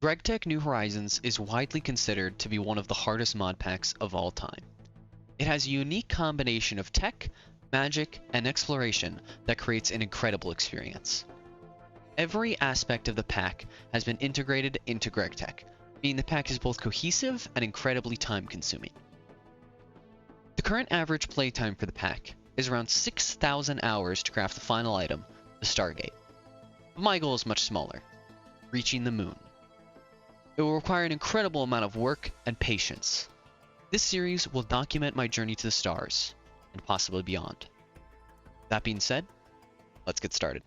Gregtech New Horizons is widely considered to be one of the hardest mod packs of all time. It has a unique combination of tech, magic, and exploration that creates an incredible experience. Every aspect of the pack has been integrated into Gregtech, meaning the pack is both cohesive and incredibly time-consuming. The current average playtime for the pack is around 6,000 hours to craft the final item, the Stargate. But my goal is much smaller, reaching the moon. It will require an incredible amount of work and patience. This series will document my journey to the stars, and possibly beyond. That being said, let's get started.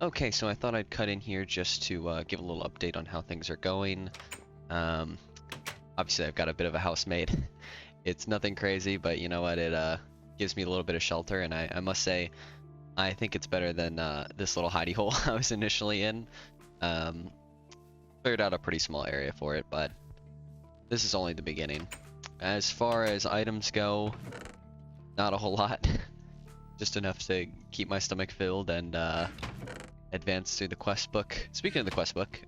Okay, so I thought I'd cut in here just to give a little update on how things are going. Obviously, I've got a bit of a house made. It's nothing crazy, but you know what? It gives me a little bit of shelter, and I must say, I think it's better than this little hidey hole I was initially in. Cleared out a pretty small area for it, but this is only the beginning. As far as items go, not a whole lot. Just enough to keep my stomach filled and advance through the quest book. Speaking of the quest book,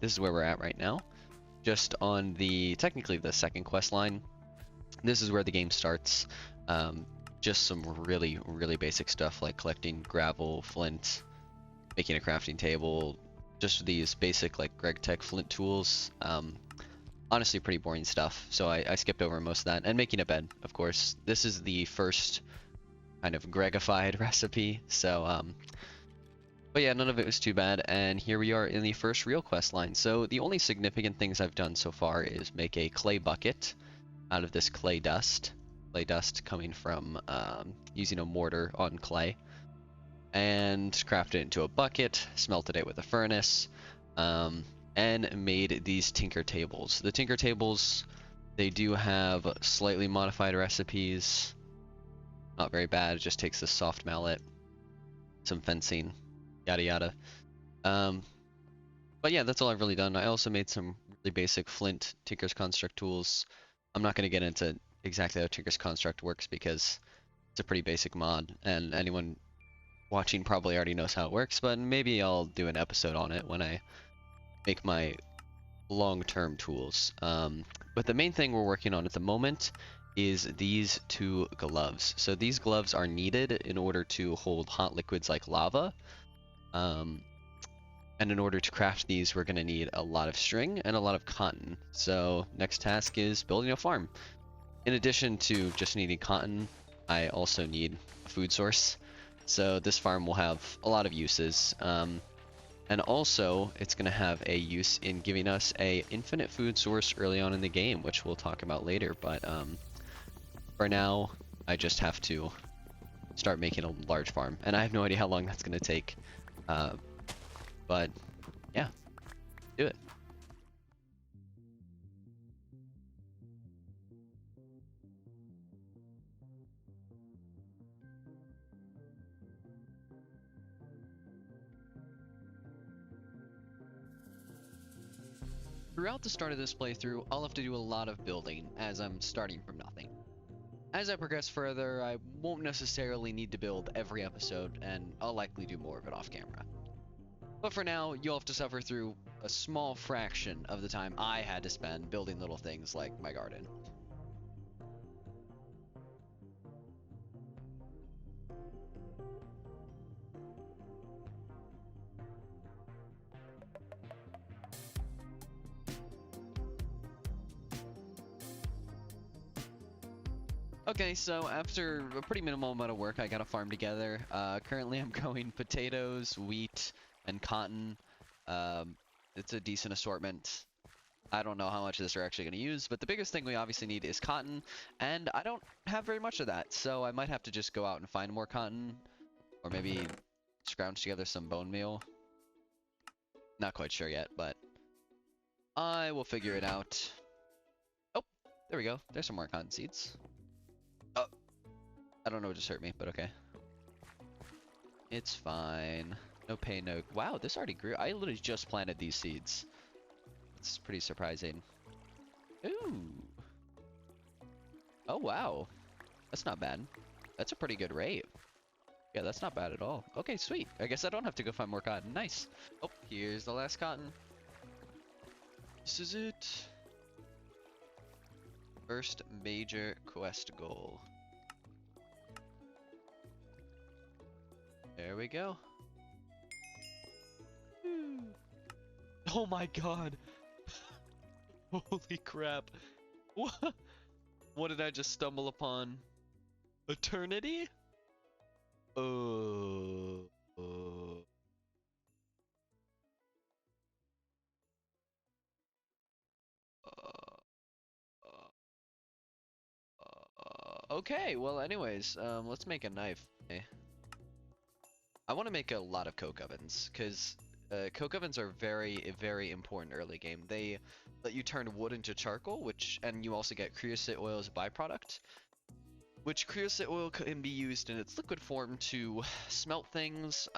this is where we're at right now. Just on technically the second quest line. This is where the game starts. Just some really, really basic stuff like collecting gravel, flint, making a crafting table, just these basic like Gregtech flint tools. Honestly, pretty boring stuff, so I skipped over most of that. And making a bed, of course. This is the first kind of Gregified recipe, so but yeah, none of it was too bad, and here we are in the first real quest line. So the only significant things I've done so far is make a clay bucket out of this clay dust coming from using a mortar on clay, and crafted it into a bucket, smelted it with a furnace, and made these tinker tables. The tinker tables, they do have slightly modified recipes, not very bad. It just takes a soft mallet, some fencing, yada yada. But yeah, that's all I've really done. I also made some really basic flint Tinker's Construct tools. I'm not going to get into exactly how Tinker's Construct works because it's a pretty basic mod, and anyone watching probably already knows how it works, but maybe I'll do an episode on it when I make my long-term tools. But the main thing we're working on at the moment is these two gloves. So these gloves are needed in order to hold hot liquids like lava. And in order to craft these, we're going to need a lot of string and a lot of cotton. So next task is building a farm. In addition to just needing cotton, I also need a food source. So this farm will have a lot of uses. And also, it's going to have a use in giving us a infinite food source early on in the game, which we'll talk about later. But for now, I just have to start making a large farm. And I have no idea how long that's going to take. But yeah, do it. Throughout the start of this playthrough, I'll have to do a lot of building as I'm starting from nothing. As I progress further, I won't necessarily need to build every episode, and I'll likely do more of it off camera. But for now, you'll have to suffer through a small fraction of the time I had to spend building little things like my garden. Okay, so after a pretty minimal amount of work, I got a farm together. Currently I'm growing potatoes, wheat, and cotton. It's a decent assortment. I don't know how much of this we're actually going to use, but the biggest thing we obviously need is cotton, and I don't have very much of that, so I might have to just go out and find more cotton, or maybe scrounge together some bone meal. Not quite sure yet, but I will figure it out. Oh, there we go. There's some more cotton seeds. Oh, I don't know what just hurt me, but okay. It's fine. No pain, no... Wow, this already grew. I literally just planted these seeds. It's pretty surprising. Ooh. Oh, wow. That's not bad. That's a pretty good rate. Yeah, that's not bad at all. Okay, sweet. I guess I don't have to go find more cotton. Nice. Oh, here's the last cotton. This is it. First major quest goal. There we go. Oh my god. Holy crap. What? What did I just stumble upon? Eternity? Uh, uh, okay, well anyways, let's make a knife. I want to make a lot of coke ovens, because coke ovens are very, very important early game. They let you turn wood into charcoal, and you also get creosote oil as a byproduct, which creosote oil can be used in its liquid form to smelt things.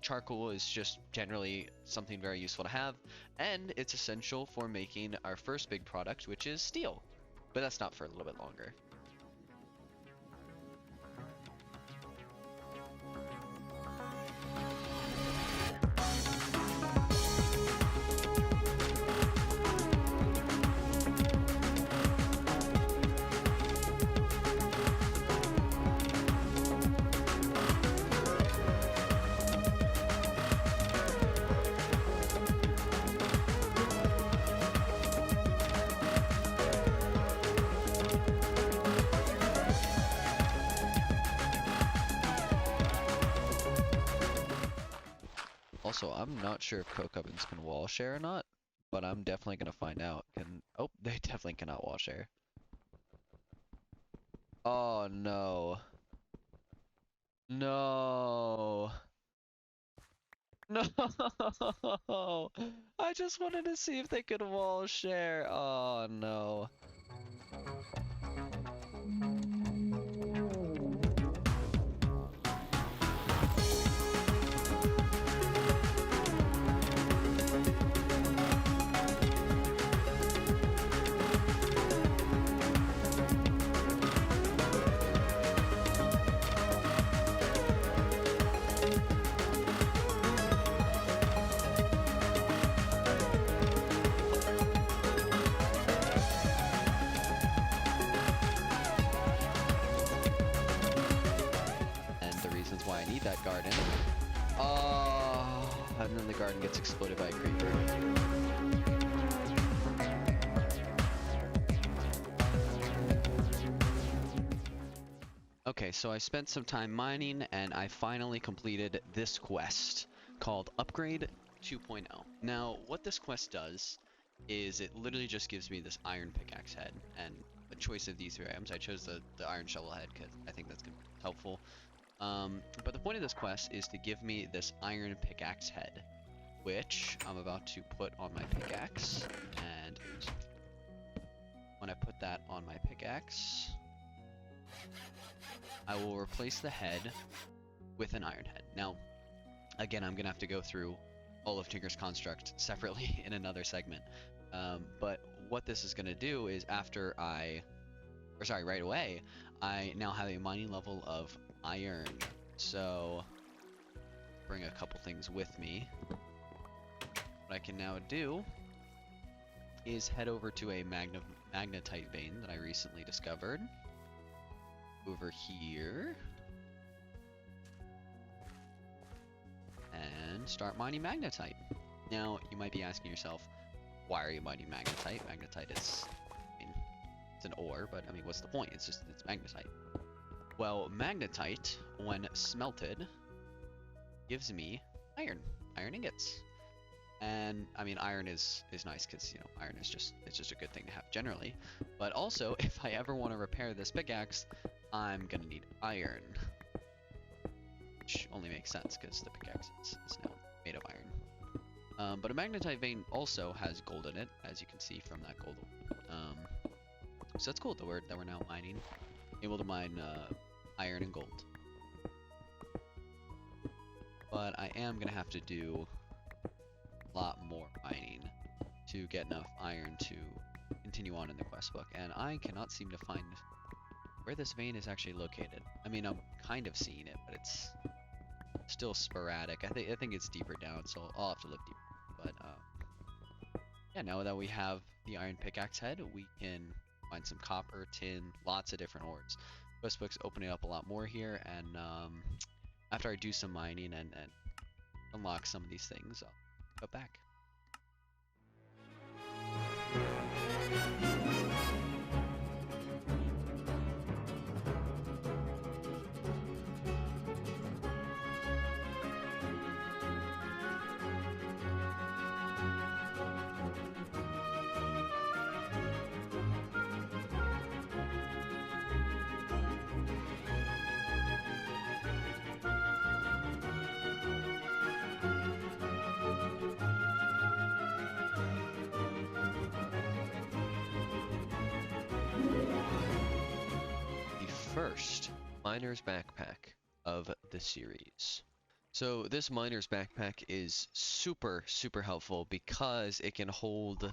Charcoal is just generally something very useful to have, and it's essential for making our first big product, which is steel. But that's not for a little bit longer. Also, I'm not sure if coke ovens can wall share or not, but I'm definitely gonna find out. Oh, they definitely cannot wall share. Oh no. No. No. I just wanted to see if they could wall share. Oh no. And the reasons why I need that garden. Oh, and then the garden gets exploded by a creeper. Okay, so I spent some time mining and I finally completed this quest called Upgrade 2.0. Now, what this quest does is it literally just gives me this iron pickaxe head and a choice of these three items. I chose the iron shovel head because I think that's gonna be helpful. But the point of this quest is to give me this iron pickaxe head, which I'm about to put on my pickaxe. And when I put that on my pickaxe, I will replace the head with an iron head. Now, again, I'm gonna have to go through all of Tinker's construct separately in another segment. But what this is gonna do is right away, I now have a mining level of iron. So, bring a couple things with me. What I can now do is head over to a magnetite vein that I recently discovered. Over here. And start mining magnetite. Now, you might be asking yourself, why are you mining magnetite? Magnetite is, it's an ore, but I mean, what's the point? It's magnetite. Well, magnetite, when smelted, gives me iron ingots. And I mean, iron is nice because, you know, iron is it's just a good thing to have generally. But also, if I ever want to repair this pickaxe, I'm gonna need iron. Which only makes sense because the pickaxe is now made of iron. But a magnetite vein also has gold in it, as you can see from that gold. So that's cool that we're now mining, able to mine iron and gold. but I am gonna have to do a lot more mining to get enough iron to continue on in the quest book, and I cannot seem to find where this vein is actually located. I mean, I'm kind of seeing it, but it's still sporadic. I think it's deeper down, so I'll have to look deeper. But yeah, now that we have the iron pickaxe head, we can find some copper, tin, lots of different ores. Quest book's opening up a lot more here, and after I do some mining and unlock some of these things, I'll go back. First miner's backpack of the series. So this miner's backpack is super helpful because it can hold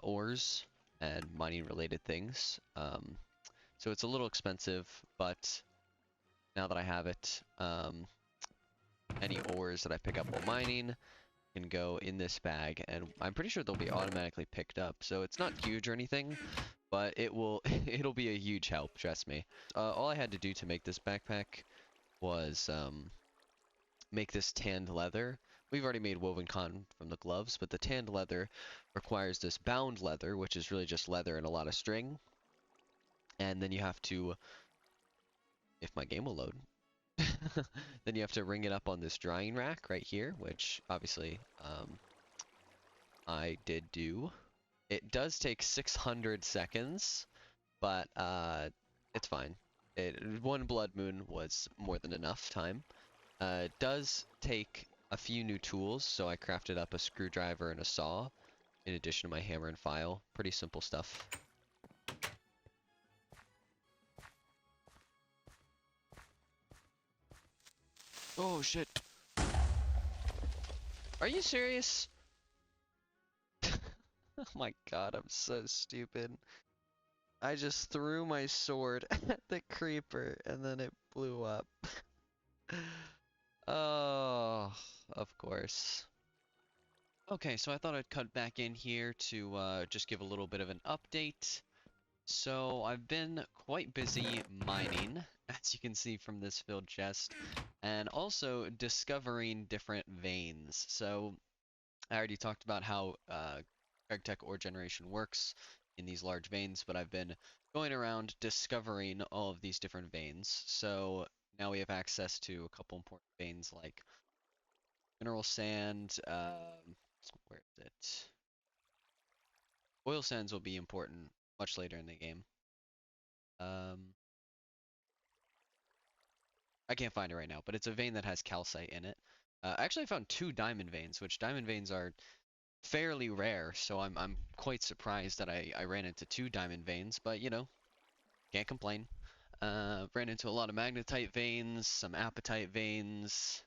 ores and mining related things. So it's a little expensive, but now that I have it, any ores that I pick up while mining can go in this bag, and I'm pretty sure they'll be automatically picked up. So it's not huge or anything, but it'll be a huge help, trust me. All I had to do to make this backpack was make this tanned leather. We've already made woven cotton from the gloves, but the tanned leather requires this bound leather, which is really just leather and a lot of string. And then you have to, if my game will load, then you have to ring it up on this drying rack right here, which obviously I did do. It does take 600 seconds, but it's fine. One blood moon was more than enough time. It does take a few new tools, so I crafted up a screwdriver and a saw, in addition to my hammer and file. Pretty simple stuff. Oh shit! Are you serious? Oh my god, I'm so stupid. I just threw my sword at the creeper and then it blew up. Oh, of course. Okay, so I thought I'd cut back in here to just give a little bit of an update. So I've been quite busy mining, as you can see from this filled chest, and also discovering different veins. So I already talked about how Gregtech ore generation works in these large veins, but I've been going around discovering all of these different veins. So now we have access to a couple important veins like mineral sand, where is it? Oil sands will be important much later in the game. I can't find it right now, but it's a vein that has calcite in it. Actually, I found 2 diamond veins, which diamond veins are fairly rare, so I'm quite surprised that I ran into 2 diamond veins, but you know, can't complain. Ran into a lot of magnetite veins, some apatite veins,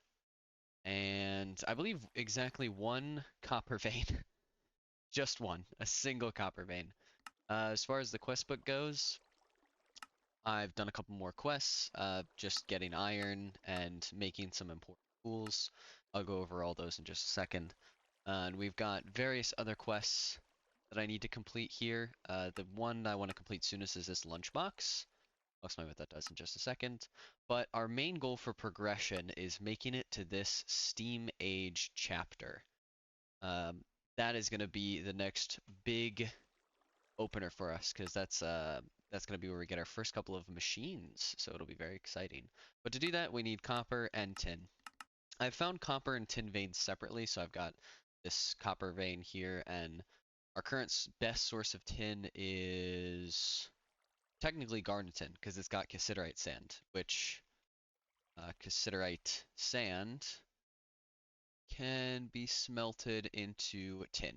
and I believe exactly 1 copper vein. Just one, a single copper vein. As far as the quest book goes, I've done a couple more quests, just getting iron and making some important tools. I'll go over all those in just a second. And we've got various other quests that I need to complete here. The one I want to complete soonest is this lunchbox. I'll explain what that does in just a second. But our main goal for progression is making it to this Steam Age chapter. That is going to be the next big opener for us, because that's going to be where we get our first couple of machines, so it'll be very exciting. But to do that, we need copper and tin. I've found copper and tin veins separately, so I've got this copper vein here, and our current best source of tin is technically garnetin, because it's got cassiterite sand, which cassiterite sand can be smelted into tin.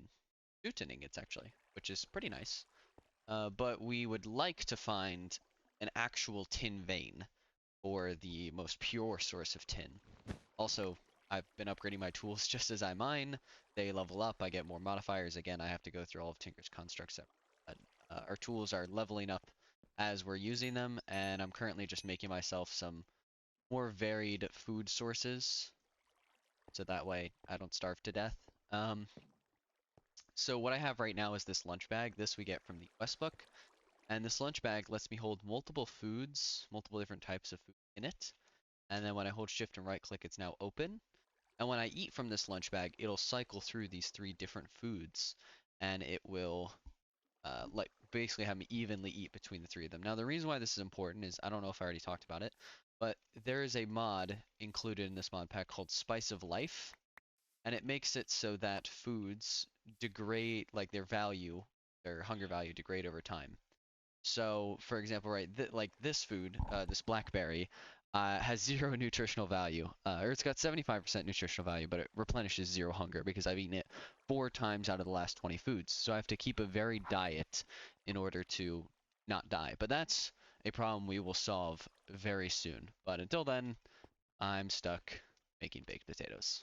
2 tin ingots, actually, which is pretty nice. But we would like to find an actual tin vein, or the most pure source of tin. Also, I've been upgrading my tools just as I mine. They level up, I get more modifiers. Again, I have to go through all of Tinker's constructs. Our tools are leveling up as we're using them, and I'm currently just making myself some more varied food sources, so that way I don't starve to death. So what I have right now is this lunch bag. This we get from the quest book, and this lunch bag lets me hold multiple foods, multiple different types of food in it. And then when I hold shift and right click, it's now open. And when I eat from this lunch bag, it'll cycle through these 3 different foods, and it will like basically have me evenly eat between the 3 of them. Now the reason why this is important is, I don't know if I already talked about it, but there is a mod included in this mod pack called Spice of Life, and it makes it so that foods degrade, like their hunger value degrade over time. So, for example, right, like this food, this blackberry, has 0 nutritional value, or it's got 75% nutritional value, but it replenishes 0 hunger because I've eaten it 4 times out of the last 20 foods. So I have to keep a varied diet in order to not die. But that's a problem we will solve very soon. But until then, I'm stuck making baked potatoes.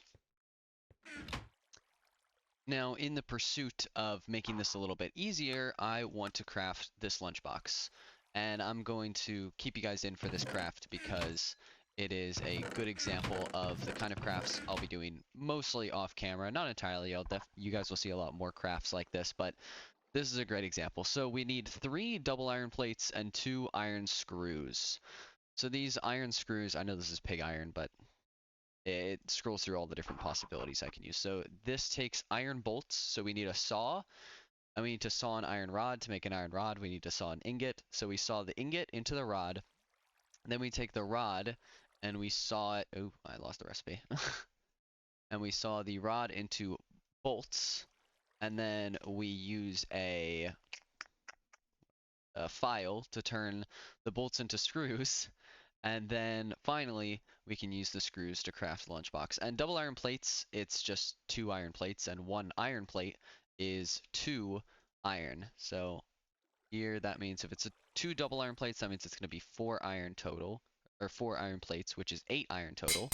Now, in the pursuit of making this a little bit easier, I want to craft this lunchbox. And I'm going to keep you guys in for this craft because it is a good example of the kind of crafts I'll be doing mostly off camera. Not entirely, you guys will see a lot more crafts like this, but this is a great example. So we need 3 double iron plates and 2 iron screws. So these iron screws, I know this is pig iron, but it scrolls through all the different possibilities I can use. So this takes iron bolts, so we need a saw, and we need to saw an iron rod. To make an iron rod, we need to saw an ingot. So we saw the ingot into the rod, and then we take the rod and we saw it. Oh, I lost the recipe. And we saw the rod into bolts, and then we use a file to turn the bolts into screws. And then finally, we can use the screws to craft the lunchbox. And double iron plates, it's just 2 iron plates, and 1 iron plate is 2 iron. So here, that means if it's 2 double iron plates, that means it's going to be 4 iron total, or 4 iron plates, which is 8 iron total.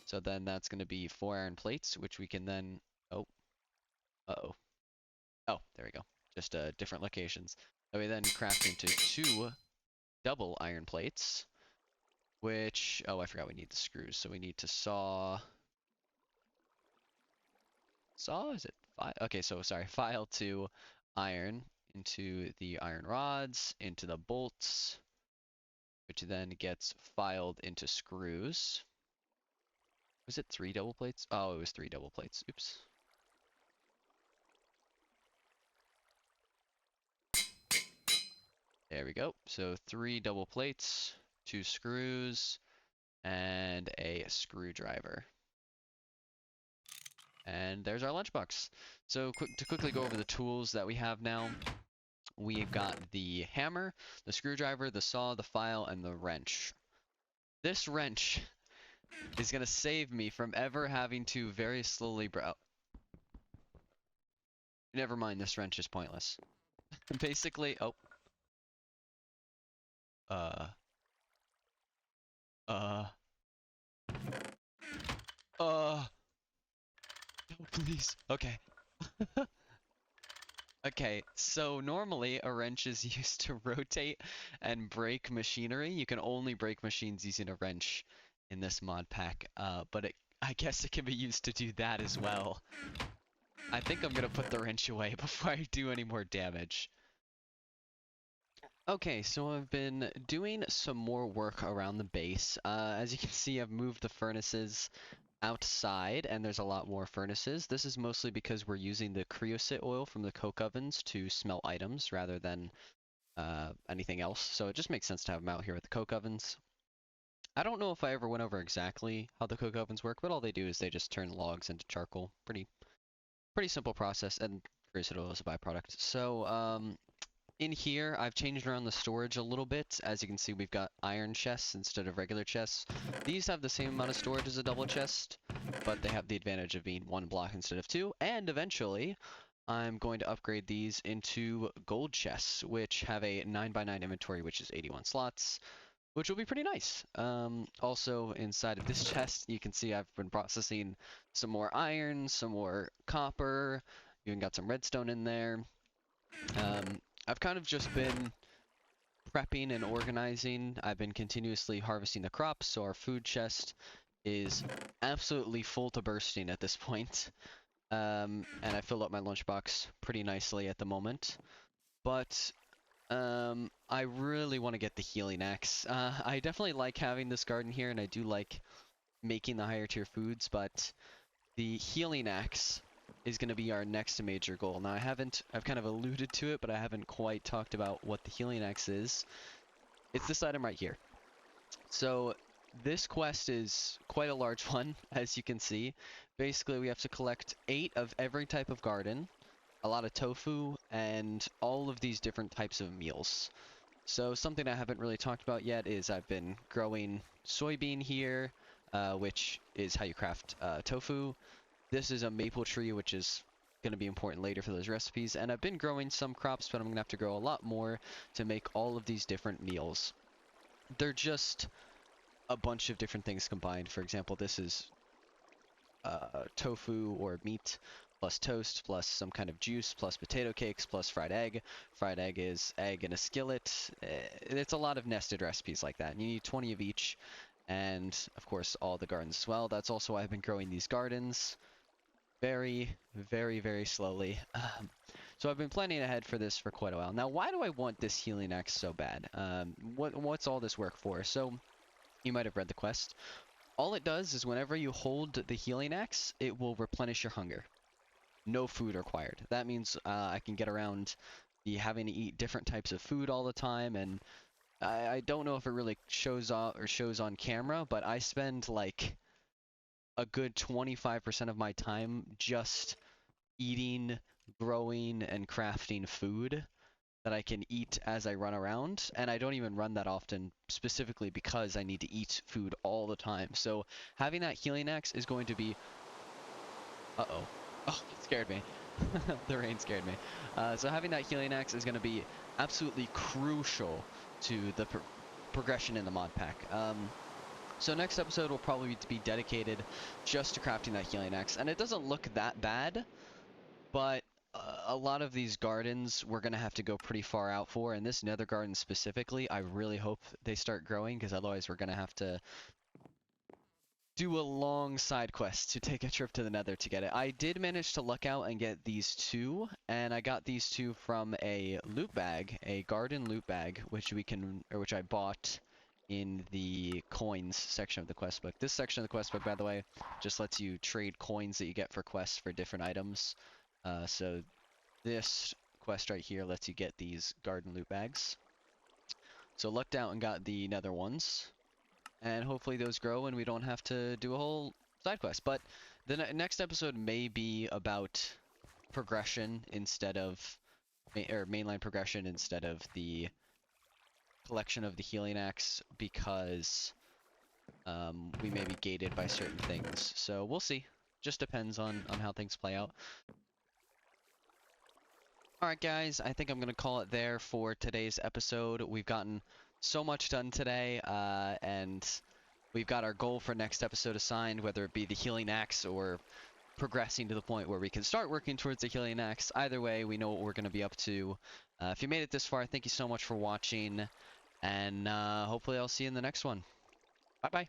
So then that's going to be 4 iron plates, which we can then, oh, uh-oh. Oh, there we go. Just different locations. So we then craft into 2 double iron plates. Which, oh, I forgot we need the screws. So we need to saw, is it file? Okay, so sorry, file to iron into the iron rods, into the bolts, which then gets filed into screws. Was it 3 double plates? Oh, it was 3 double plates. Oops. There we go. So 3 double plates, 2 screws, and a screwdriver. And there's our lunchbox. So to quickly go over the tools that we have now, we've got the hammer, the screwdriver, the saw, the file, and the wrench. This wrench is going to save me from ever having to very slowly Never mind, this wrench is pointless. Basically, oh. Uh. No, please. Okay. Okay, so normally a wrench is used to rotate and break machinery. You can only break machines using a wrench in this mod pack, but I guess it can be used to do that as well. I think I'm gonna put the wrench away before I do any more damage. Okay, so I've been doing some more work around the base. As you can see, I've moved the furnaces outside, and there's a lot more furnaces. This is mostly because we're using the creosote oil from the coke ovens to smelt items rather than anything else. So it just makes sense to have them out here with the coke ovens. I don't know if I ever went over exactly how the coke ovens work, but all they do is they just turn logs into charcoal. Pretty simple process, and creosote oil is a byproduct. So in here, I've changed around the storage a little bit. As you can see, we've got iron chests instead of regular chests. These have the same amount of storage as a double chest, but they have the advantage of being 1 block instead of 2. And eventually, I'm going to upgrade these into gold chests, which have a 9x9 inventory, which is 81 slots. which will be pretty nice. Also inside of this chest, you can see I've been processing some more iron, some more copper, even got some redstone in there. I've kind of just been prepping and organizing. I've been continuously harvesting the crops, so our food chest is absolutely full to bursting at this point. And I filled up my lunchbox pretty nicely at the moment. But I really want to get the healing axe. I definitely like having this garden here, and I do like making the higher tier foods, but the healing axe is going to be our next major goal. Now, I've kind of alluded to it, but I haven't quite talked about what the healing axe is. It's this item right here. So this quest is quite a large one, as you can see. Basically, we have to collect 8 of every type of garden, a lot of tofu, and all of these different types of meals. So something I haven't really talked about yet is I've been growing soybean here, which is how you craft tofu. This is a maple tree, which is going to be important later for those recipes. And I've been growing some crops, but I'm going to have to grow a lot more to make all of these different meals. They're just a bunch of different things combined. For example, this is tofu or meat plus toast plus some kind of juice plus potato cakes plus fried egg. Fried egg is egg in a skillet. It's a lot of nested recipes like that. And you need 20 of each. And of course, all the gardens as well. That's also why I've been growing these gardens very, very, very slowly. So I've been planning ahead for this for quite a while. Now, why do I want this healing axe so bad? What's all this work for? So you might have read the quest. All it does is whenever you hold the healing axe, it will replenish your hunger. No food required. That means I can get around the having to eat different types of food all the time, and I don't know if it really shows off or shows on camera, but I spend like a good 25% of my time just eating, growing, and crafting food that I can eat as I run around, and I don't even run that often specifically because I need to eat food all the time. So having that healing axe is going to be... Uh-oh. Oh, it scared me. The rain scared me. So having that healing axe is going to be absolutely crucial to the progression in the mod pack. So next episode will probably be dedicated just to crafting that healing axe, and it doesn't look that bad, but a lot of these gardens we're going to have to go pretty far out for, and this nether garden specifically, I really hope they start growing, because otherwise we're going to have to do a long side quest to take a trip to the nether to get it. I did manage to luck out and get these 2, and I got these 2 from a loot bag, a garden loot bag, which which I bought in the coins section of the quest book. This section of the quest book, by the way, just lets you trade coins that you get for quests for different items. So this quest right here lets you get these garden loot bags. So lucked out and got the nether ones. And hopefully those grow and we don't have to do a whole side quest. But the next episode may be about progression instead of... or mainline progression instead of the collection of the healing axe, because we may be gated by certain things. So we'll see. Just depends on how things play out. Alright guys, I think I'm going to call it there for today's episode. We've gotten so much done today, and we've got our goal for next episode assigned, whether it be the healing axe or progressing to the point where we can start working towards the healing axe. Either way, we know what we're going to be up to. If you made it this far, thank you so much for watching, and hopefully I'll see you in the next one. Bye-bye.